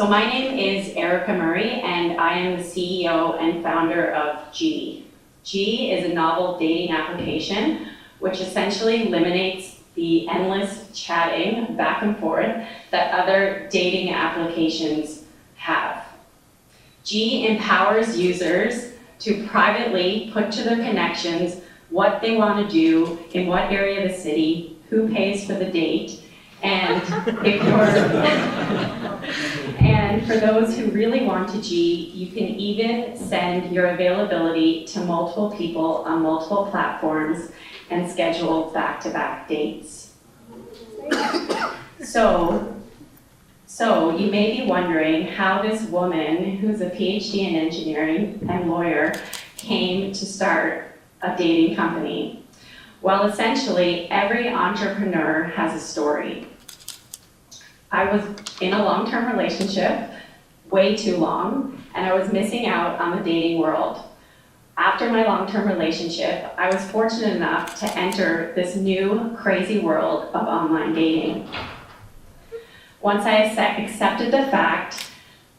So my name is Erica Murray, and I am the CEO and founder of G. G is a novel dating application which essentially eliminates the endless chatting back and forth that other dating applications have. G empowers users to privately put to their connections what they want to do, in what area of the city, who pays for the date, and and for those who really want to G, you can even send your availability to multiple people on multiple platforms and schedule back-to-back dates. So you may be wondering how this woman, who's a PhD in engineering and lawyer, came to start a dating company. Well, essentially, every entrepreneur has a story. I was in a long-term relationship, way too long, and I was missing out on the dating world. After my long-term relationship, I was fortunate enough to enter this new, crazy world of online dating. Once I accepted the fact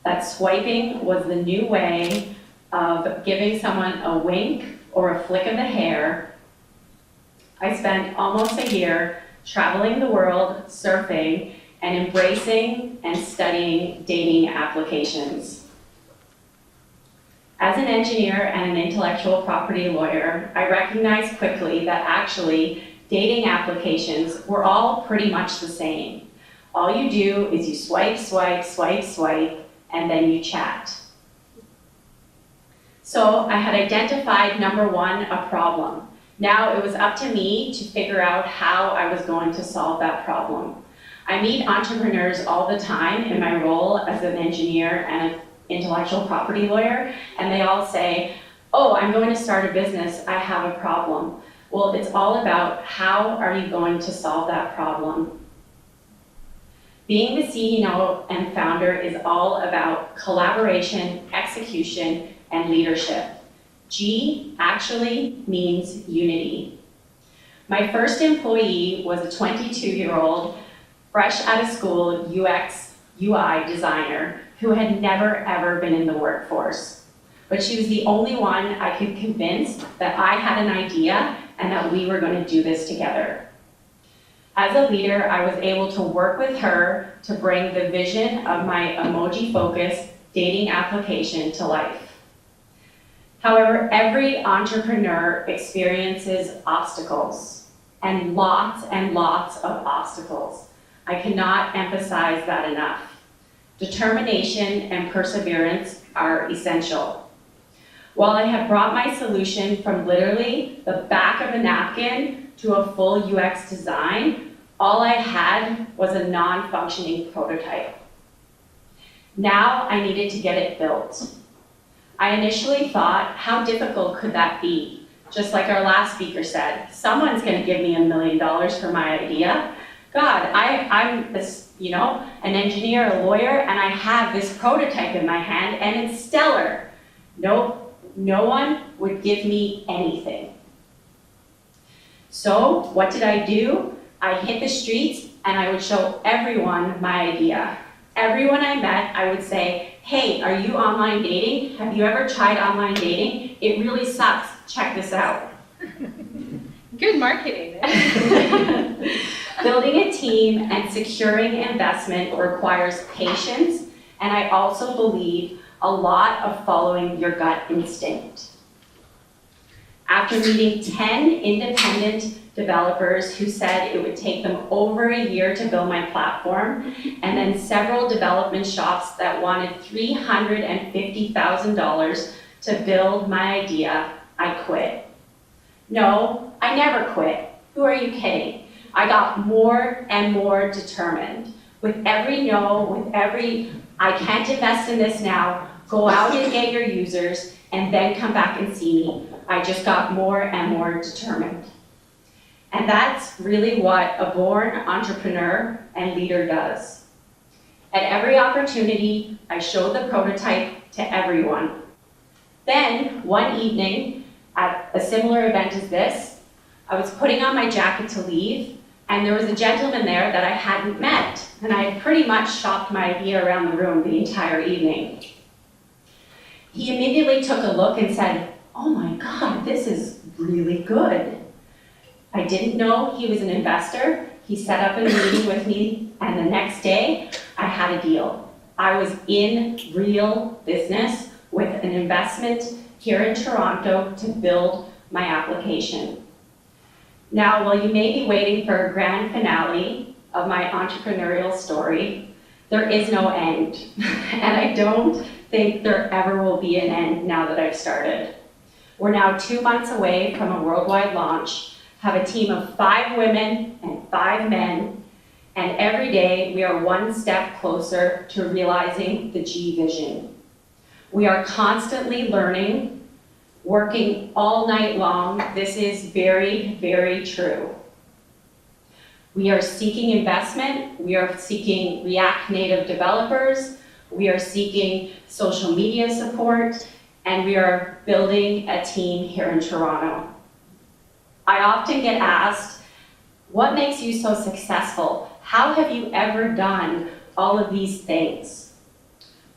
that swiping was the new way of giving someone a wink or a flick of the hair, I spent almost a year traveling the world, surfing, and embracing and studying dating applications. As an engineer and an intellectual property lawyer, I recognized quickly that actually dating applications were all pretty much the same. All you do is you swipe, swipe, swipe, swipe, and then you chat. So I had identified, number one, a problem. Now it was up to me to figure out how I was going to solve that problem. I meet entrepreneurs all the time in my role as an engineer and an intellectual property lawyer, and they all say, oh, I'm going to start a business, I have a problem. Well, it's all about how are you going to solve that problem. Being the CEO and founder is all about collaboration, execution, and leadership. G actually means unity. My first employee was a 22-year-old, fresh out of school UX, UI designer who had never ever been in the workforce. But she was the only one I could convince that I had an idea and that we were going to do this together. As a leader, I was able to work with her to bring the vision of my emoji-focused dating application to life. However, every entrepreneur experiences obstacles, and lots of obstacles. I cannot emphasize that enough. Determination and perseverance are essential. While I have brought my solution from literally the back of a napkin to a full UX design, all I had was a non-functioning prototype. Now I needed to get it built. I initially thought, how difficult could that be? Just like our last speaker said, someone's going to give me $1 million for my idea. God, I'm this, an engineer, a lawyer, and I have this prototype in my hand, and it's stellar. Nope, no one would give me anything. So what did I do? I hit the streets, and I would show everyone my idea. Everyone I met, I would say, hey, are you online dating? Have you ever tried online dating? It really sucks. Check this out. Good marketing. Building a team and securing investment requires patience, and I also believe a lot of following your gut instinct. After meeting 10 independent developers who said it would take them over a year to build my platform, and then several development shops that wanted $350,000 to build my idea, I quit. No, I never quit. Who are you kidding? I got more and more determined. With every no, with every, I can't invest in this now, go out and get your users, and then come back and see me. I just got more and more determined. And that's really what a born entrepreneur and leader does. At every opportunity, I showed the prototype to everyone. Then, one evening, at a similar event as this, I was putting on my jacket to leave And there was a gentleman there that I hadn't met, and I had pretty much shopped my idea around the room the entire evening. He immediately took a look and said, "Oh my God, this is really good." I didn't know he was an investor. He set up a meeting with me, and the next day, I had a deal. I was in real business with an investment here in Toronto to build my application. Now, while you may be waiting for a grand finale of my entrepreneurial story, there is no end. And I don't think there ever will be an end now that I've started. We're now 2 months away from a worldwide launch, have a team of 5 women and 5 men, and every day we are one step closer to realizing the G vision. We are constantly learning, working all night long. This is very, very true. We are seeking investment. We are seeking React Native developers. We are seeking social media support, and we are building a team here in Toronto. I often get asked, what makes you so successful? How have you ever done all of these things?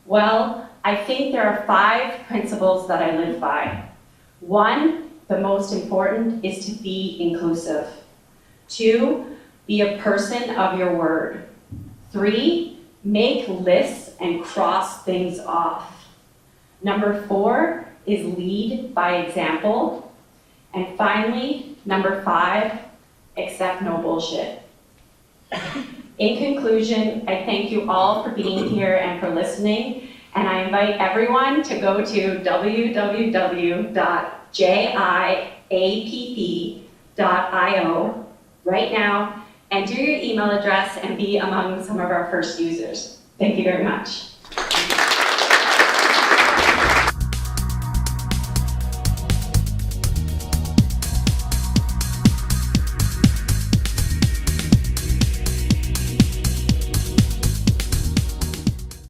Well, I think there are 5 principles that I live by. 1, the most important, is to be inclusive. 2, be a person of your word. 3, make lists and cross things off. Number 4 is lead by example. And finally, number 5, accept no bullshit. In conclusion, I thank you all for being here and for listening, and I invite everyone to go to www.jiapp.io right now, enter your email address, and be among some of our first users. Thank you very much.